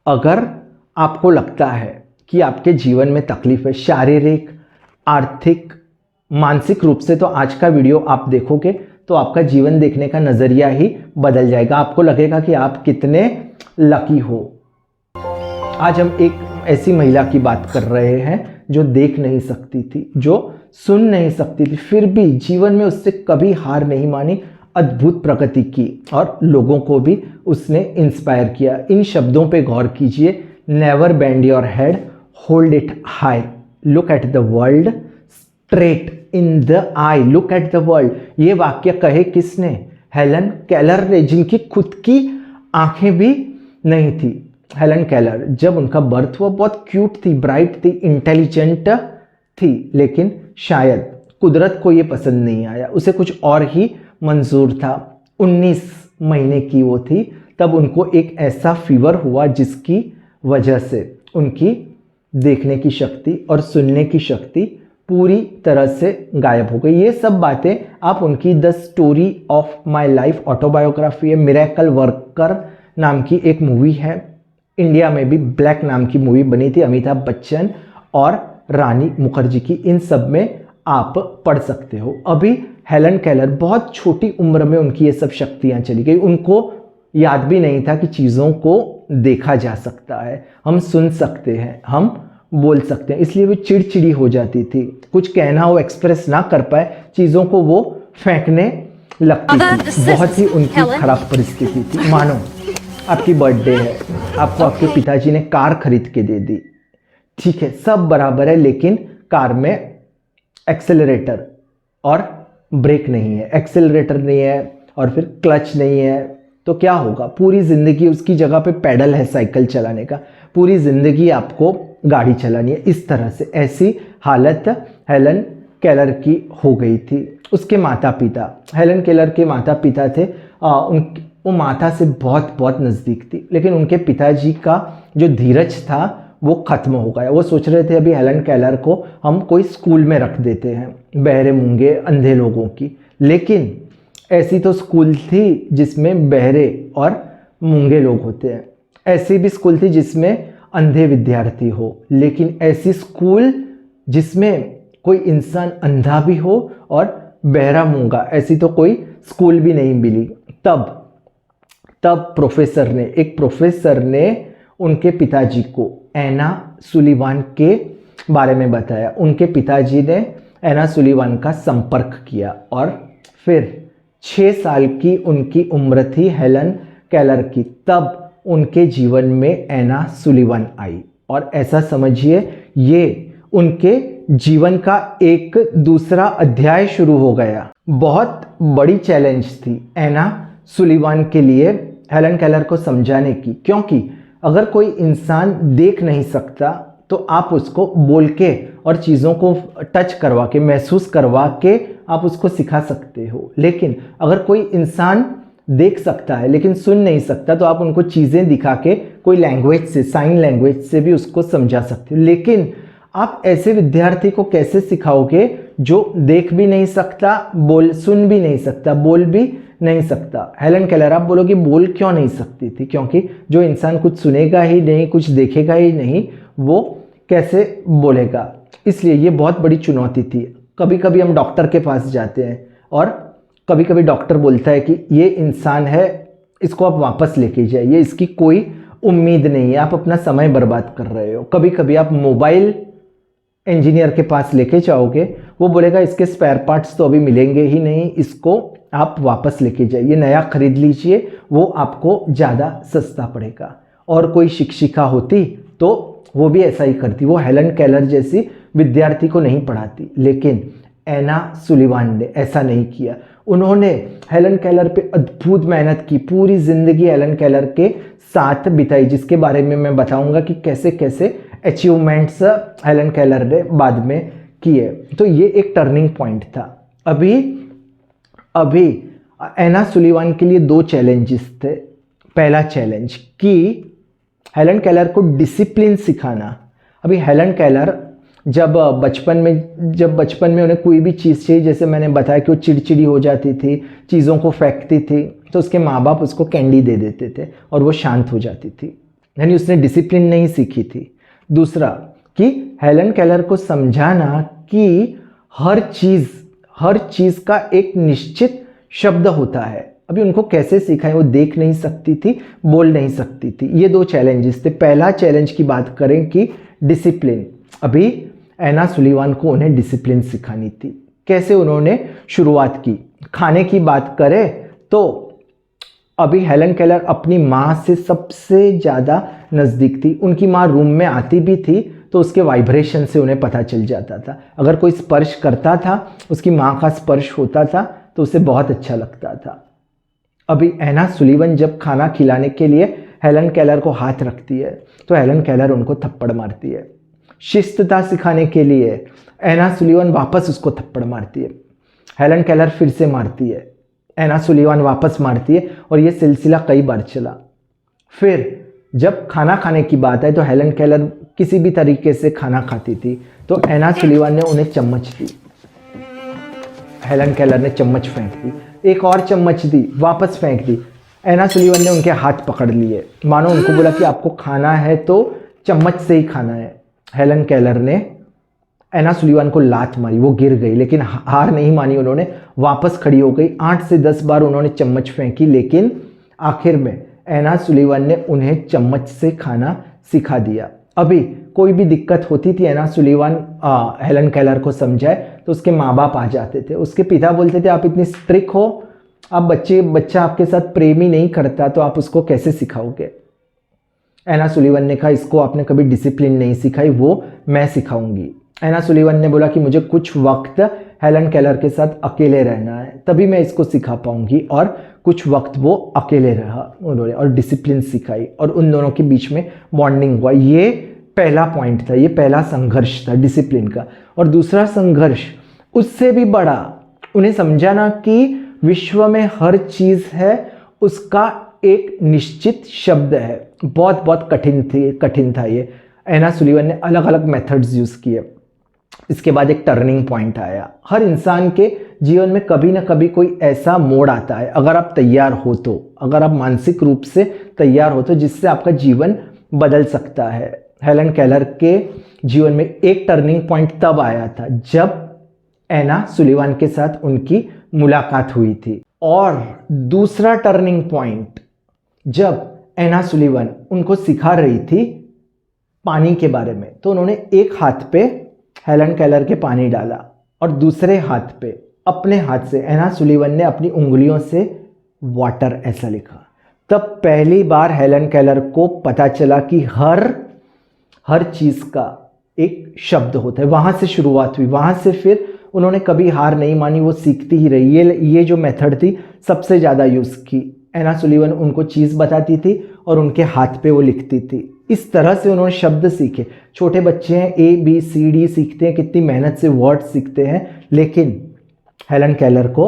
अगर आपको लगता है कि आपके जीवन में तकलीफ है, शारीरिक, आर्थिक, मानसिक रूप से, तो आज का वीडियो आप देखोगे तो आपका जीवन देखने का नज़रिया ही बदल जाएगा। आपको लगेगा कि आप कितने लकी हो। आज हम एक ऐसी महिला की बात कर रहे हैं जो देख नहीं सकती थी, जो सुन नहीं सकती थी, फिर भी जीवन में उससे कभी हार नहीं मानी, अद्भुत प्रगति की और लोगों को भी उसने इंस्पायर किया। इन शब्दों पे गौर कीजिए। Never bend your head, hold it high, look at the world straight in the I, look at the world. ये वाक्य कहे किसने? हेलन केलर ने, जिनकी खुद की आंखें भी नहीं थी। हेलन केलर, जब उनका बर्थ हुआ, बहुत क्यूट थी, ब्राइट थी, इंटेलिजेंट थी, लेकिन शायद कुदरत को ये पसंद नहीं आया, उसे कुछ और ही मंजूर था। 19 महीने की वो थी तब उनको एक ऐसा फीवर हुआ जिसकी वजह से उनकी देखने की शक्ति और सुनने की शक्ति पूरी तरह से गायब हो गई। ये सब बातें आप उनकी the story of my life autobiography है। मिरेकल वर्कर नाम की एक मूवी है, इंडिया में भी ब्लैक नाम की मूवी बनी थी, अमिताभ बच्चन और रानी मुखर्जी की। इन सब में आप पढ़ सकते हो। अभी हेलन केलर बहुत छोटी उम्र में उनकी ये सब शक्तियां चली गई। उनको याद भी नहीं था कि चीज़ों को देखा जा सकता है, हम सुन सकते हैं, हम बोल सकते हैं। इसलिए वो चिड़चिड़ी हो जाती थी, कुछ कहना हो, एक्सप्रेस ना कर पाए, चीज़ों को वो फेंकने लगती थी। बहुत ही उनकी खराब परिस्थिति थी। मानो आपकी बर्थडे है, आपको आपके पिताजी ने कार खरीद के दे दी, ठीक है, सब बराबर है, लेकिन कार में एक्सेलरेटर और ब्रेक नहीं है, एक्सेलरेटर नहीं है और फिर क्लच नहीं है, तो क्या होगा? पूरी ज़िंदगी उसकी जगह पे पैडल है साइकिल चलाने का, पूरी ज़िंदगी आपको गाड़ी चलानी है। इस तरह से ऐसी हालत हेलन केलर की हो गई थी। उसके माता पिता, हेलन केलर के माता पिता थे, वो माता से बहुत बहुत नज़दीक थी, लेकिन उनके पिताजी का जो धीरज था वो ख़त्म हो गया। वो सोच रहे थे अभी हेलन केलर को हम कोई स्कूल में रख देते हैं, बहरे मूंगे अंधे लोगों की। लेकिन ऐसी तो स्कूल थी जिसमें बहरे और मूंगे लोग होते हैं, ऐसी भी स्कूल थी जिसमें अंधे विद्यार्थी हो, लेकिन ऐसी स्कूल जिसमें कोई इंसान अंधा भी हो और बहरा मूंगा, ऐसी तो कोई स्कूल भी नहीं मिली। तब एक प्रोफेसर ने उनके पिताजी को एना सुलिवान के बारे में बताया। उनके पिताजी ने एना सुलिवान का संपर्क किया और फिर 6 साल की उनकी उम्र थी हेलन केलर की, तब उनके जीवन में एना सुलिवान आई। और ऐसा समझिए ये उनके जीवन का एक दूसरा अध्याय शुरू हो गया। बहुत बड़ी चैलेंज थी एना सुलिवान के लिए हेलन केलर को समझाने की, क्योंकि अगर कोई इंसान देख नहीं सकता तो आप उसको बोल के और चीज़ों को टच करवा के, महसूस करवा के आप उसको सिखा सकते हो। लेकिन अगर कोई इंसान देख सकता है लेकिन सुन नहीं सकता तो आप उनको चीज़ें दिखा के कोई लैंग्वेज से, साइन लैंग्वेज से भी उसको समझा सकते हो। लेकिन आप ऐसे विद्यार्थी को कैसे सिखाओगे जो देख भी नहीं सकता, सुन भी नहीं सकता, बोल भी नहीं सकता? हेलन केलर, आप बोलोगे बोल क्यों नहीं सकती थी? क्योंकि जो इंसान कुछ सुनेगा ही नहीं, कुछ देखेगा ही नहीं, वो कैसे बोलेगा? इसलिए ये बहुत बड़ी चुनौती थी। कभी कभी हम डॉक्टर के पास जाते हैं और कभी कभी डॉक्टर बोलता है कि ये इंसान है, इसको आप वापस लेके जाइए, इसकी कोई उम्मीद नहीं है, आप अपना समय बर्बाद कर रहे हो। कभी कभी आप मोबाइल इंजीनियर के पास लेके जाओगे, वो बोलेगा इसके स्पेयर पार्ट्स तो अभी मिलेंगे ही नहीं, इसको आप वापस लेके जाइए, नया खरीद लीजिए, वो आपको ज़्यादा सस्ता पड़ेगा। और कोई शिक्षिका होती तो वो भी ऐसा ही करती, वो हेलन केलर जैसी विद्यार्थी को नहीं पढ़ाती। लेकिन एना सुलिवान ने ऐसा नहीं किया। उन्होंने हेलन केलर पे अद्भुत मेहनत की, पूरी ज़िंदगी हेलन केलर के साथ बिताई, जिसके बारे में मैं बताऊंगा कि कैसे कैसे अचीवमेंट्स हेलन केलर ने बाद में किए। तो ये एक टर्निंग पॉइंट था। अभी एना सुलिवान के लिए 2 चैलेंजेस थे। पहला चैलेंज कि हेलन केलर को डिसिप्लिन सिखाना। अभी हेलन केलर जब बचपन में उन्हें कोई भी चीज़ चाहिए, जैसे मैंने बताया कि वो चिड़चिड़ी हो जाती थी, चीज़ों को फेंकती थी, तो उसके माँ बाप उसको कैंडी दे देते थे और वो शांत हो जाती थी। यानी उसने डिसिप्लिन नहीं सीखी थी। दूसरा कि हेलन केलर को समझाना कि हर चीज़ का एक निश्चित शब्द होता है। अभी उनको कैसे सिखाएं, वो देख नहीं सकती थी, बोल नहीं सकती थी। ये दो चैलेंजेस थे। पहला चैलेंज की बात करें कि डिसिप्लिन। अभी एना सुलिवान को उन्हें डिसिप्लिन सिखानी थी। कैसे उन्होंने शुरुआत की? खाने की बात करें तो अभी हेलन केलर अपनी माँ से सबसे ज़्यादा नज़दीक थी। उनकी माँ रूम में आती भी थी तो उसके वाइब्रेशन से उन्हें पता चल जाता था। अगर कोई स्पर्श करता था, उसकी माँ का स्पर्श होता था तो उसे बहुत अच्छा लगता था। अभी एना सुलिवन जब खाना खिलाने के लिए हेलन केलर को हाथ रखती है तो हेलन केलर उनको थप्पड़ मारती है। शिस्तता सिखाने के लिए एना सुलिवन वापस उसको थप्पड़ मारती है। हेलन केलर फिर से मारती है, एना सुलिवन वापस मारती है और ये सिलसिला कई बार चला। फिर जब खाना खाने की बात है तो हेलन केलर किसी भी तरीके से खाना खाती थी तो एना सुलिवन ने उन्हें चम्मच दी। हेलन केलर ने चम्मच फेंक दी, एक और चम्मच दी, वापस फेंक दी। एना सुलिवन ने उनके हाथ पकड़ लिए, मानो उनको बोला कि आपको खाना है तो चम्मच से ही खाना है। हेलन केलर ने एना सुलिवन को लात मारी, वो गिर गई, लेकिन हार नहीं मानी उन्होंने, वापस खड़ी हो गई। 8 से 10 बार उन्होंने चम्मच फेंकी, लेकिन आखिर में एना सुलिवन ने उन्हें चम्मच से खाना सिखा दिया। अभी कोई भी दिक्कत होती थी, एना सुलिवन हेलन केलर को समझाए तो उसके माँ बाप आ जाते थे। उसके पिता बोलते थे आप इतनी स्ट्रिक्ट हो, आप बच्चा आपके साथ प्रेम ही नहीं करता तो आप उसको कैसे सिखाओगे? एना सुलिवन ने कहा इसको आपने कभी डिसिप्लिन नहीं सिखाई, वो मैं सिखाऊंगी। एना सुलिवन ने बोला कि मुझे कुछ वक्त हेलन केलर के साथ अकेले रहना है, तभी मैं इसको सिखा पाऊंगी। और कुछ वक्त वो अकेले रहा उन्होंने और डिसिप्लिन सिखाई और उन दोनों के बीच में बॉन्डिंग हुआ। ये पहला पॉइंट था, ये पहला संघर्ष था डिसिप्लिन का। और दूसरा संघर्ष उससे भी बड़ा, उन्हें समझाना कि विश्व में हर चीज़ है, उसका एक निश्चित शब्द है। बहुत कठिन था ये। एना सुलिवन ने अलग अलग मेथड्स यूज़ किए। इसके बाद एक टर्निंग पॉइंट आया। हर इंसान के जीवन में कभी ना कभी कोई ऐसा मोड़ आता है, अगर आप तैयार हो तो, अगर आप मानसिक रूप से तैयार हो तो, जिससे आपका जीवन बदल सकता है। हेलन केलर के जीवन में एक टर्निंग पॉइंट तब आया था जब एना सुलिवन के साथ उनकी मुलाकात हुई थी। और दूसरा टर्निंग पॉइंट जब एना सुलिवन उनको सिखा रही थी पानी के बारे में, तो उन्होंने एक हाथ पे हेलन केलर के पानी डाला और दूसरे हाथ पे अपने हाथ से एना सुलिवन ने अपनी उंगलियों से वाटर ऐसा लिखा। तब पहली बार हेलन केलर को पता चला कि हर चीज़ का एक शब्द होता है। वहाँ से शुरुआत हुई, वहाँ से फिर उन्होंने कभी हार नहीं मानी, वो सीखती ही रही। ये जो मेथड थी सबसे ज़्यादा यूज़ की। एना सुलिवन उनको चीज़ बताती थी और उनके हाथ पे वो लिखती थी। इस तरह से उन्होंने शब्द सीखे। छोटे बच्चे हैं, ABCD सीखते हैं, कितनी मेहनत से वर्ड सीखते हैं, लेकिन हेलन केलर को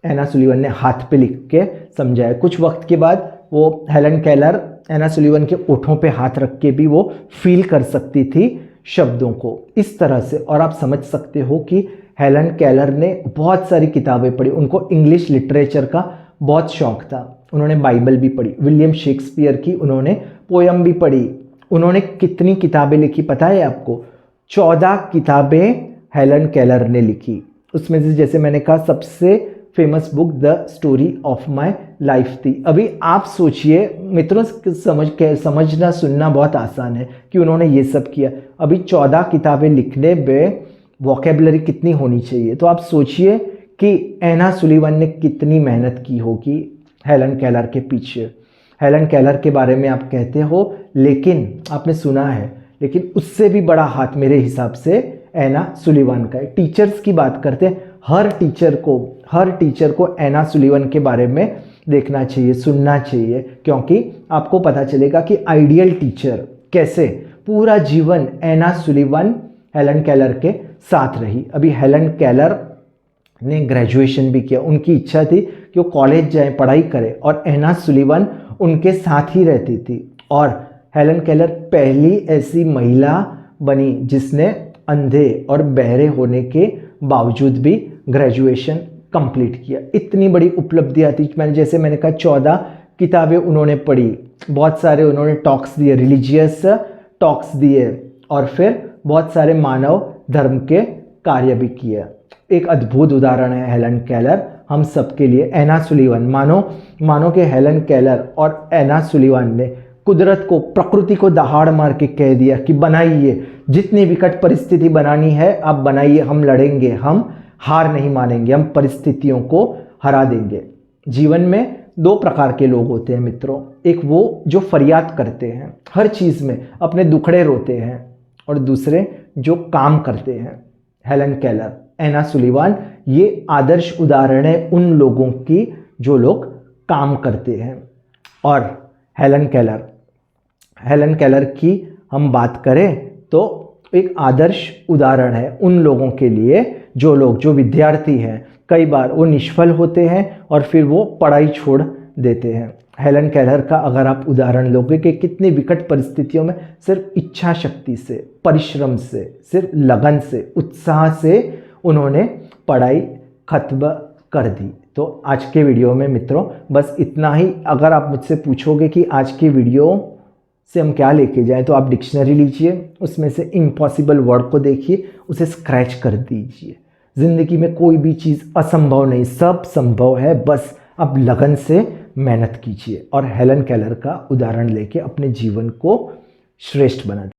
एना सुलिवन ने हाथ पे लिख के समझाया। कुछ वक्त के बाद वो हेलन केलर एना सुलिवन के ओठों पे हाथ रख के भी वो फील कर सकती थी शब्दों को, इस तरह से। और आप समझ सकते हो कि हेलन केलर ने बहुत सारी किताबें पढ़ी, उनको इंग्लिश लिटरेचर का बहुत शौक था। उन्होंने बाइबल भी पढ़ी, विलियम शेक्सपियर की उन्होंने पोयम भी पढ़ी। उन्होंने कितनी किताबें लिखी पता है आपको? 14 किताबें हेलन केलर ने लिखी। उसमें से जैसे मैंने कहा सबसे famous book the story of my life थी। अभी आप सोचिए मित्रों, समझना सुनना बहुत आसान है कि उन्होंने ये सब किया। अभी 14 किताबें लिखने में वोकेबलरी कितनी होनी चाहिए, तो आप सोचिए कि एना सुलिवन ने कितनी मेहनत की होगी हेलन केलर के पीछे। हेलन केलर के बारे में आप कहते हो, लेकिन आपने सुना है, लेकिन उससे भी बड़ा हाथ मेरे हिसाब से एना सुलिवन का है। टीचर्स की बात करते हैं, हर टीचर को एना सुलिवन के बारे में देखना चाहिए, सुनना चाहिए, क्योंकि आपको पता चलेगा कि आइडियल टीचर कैसे पूरा जीवन एना सुलिवन हेलन केलर के साथ रही। अभी हेलन केलर ने ग्रेजुएशन भी किया, उनकी इच्छा थी कि वो कॉलेज जाए, पढ़ाई करें, और एना सुलिवन उनके साथ ही रहती थी। और हेलन केलर पहली ऐसी महिला बनी जिसने अंधे और बहरे होने के बावजूद भी ग्रेजुएशन कंप्लीट किया। इतनी बड़ी उपलब्धियाँ थी। जैसे मैंने कहा 14 किताबें उन्होंने पढ़ी, बहुत सारे उन्होंने टॉक्स दिए, रिलीजियस टॉक्स दिए, और फिर बहुत सारे मानव धर्म के कार्य भी किए। एक अद्भुत उदाहरण है हेलन केलर हम सबके लिए। एना सुलिवान, मानो कि हेलन केलर और एना सुलिवान ने कुदरत को, प्रकृति को दहाड़ मार के कह दिया कि बनाइए, जितनी विकट परिस्थिति बनानी है आप बनाइए, हम लड़ेंगे, हम हार नहीं मानेंगे, हम परिस्थितियों को हरा देंगे। जीवन में दो प्रकार के लोग होते हैं मित्रों, एक वो जो फरियाद करते हैं, हर चीज़ में अपने दुखड़े रोते हैं, और दूसरे जो काम करते हैं। हेलन केलर, एना सुलिवान, ये आदर्श उदाहरण है उन लोगों की जो लोग काम करते हैं। और हेलन केलर की हम बात करें तो एक आदर्श उदाहरण है उन लोगों के लिए जो विद्यार्थी हैं, कई बार वो निष्फल होते हैं और फिर वो पढ़ाई छोड़ देते हैं। हेलन केलर का अगर आप उदाहरण लोगे कि कितनी विकट परिस्थितियों में सिर्फ इच्छा शक्ति से, परिश्रम से, सिर्फ लगन से, उत्साह से उन्होंने पढ़ाई खत्म कर दी। तो आज के वीडियो में मित्रों बस इतना ही। अगर आप मुझसे पूछोगे कि आज के वीडियो से हम क्या लेके जाएं, तो आप डिक्शनरी लीजिए, उसमें से इम्पॉसिबल वर्ड को देखिए, उसे स्क्रैच कर दीजिए। ज़िंदगी में कोई भी चीज़ असंभव नहीं, सब संभव है, बस आप लगन से मेहनत कीजिए और हेलन केलर का उदाहरण लेके अपने जीवन को श्रेष्ठ बना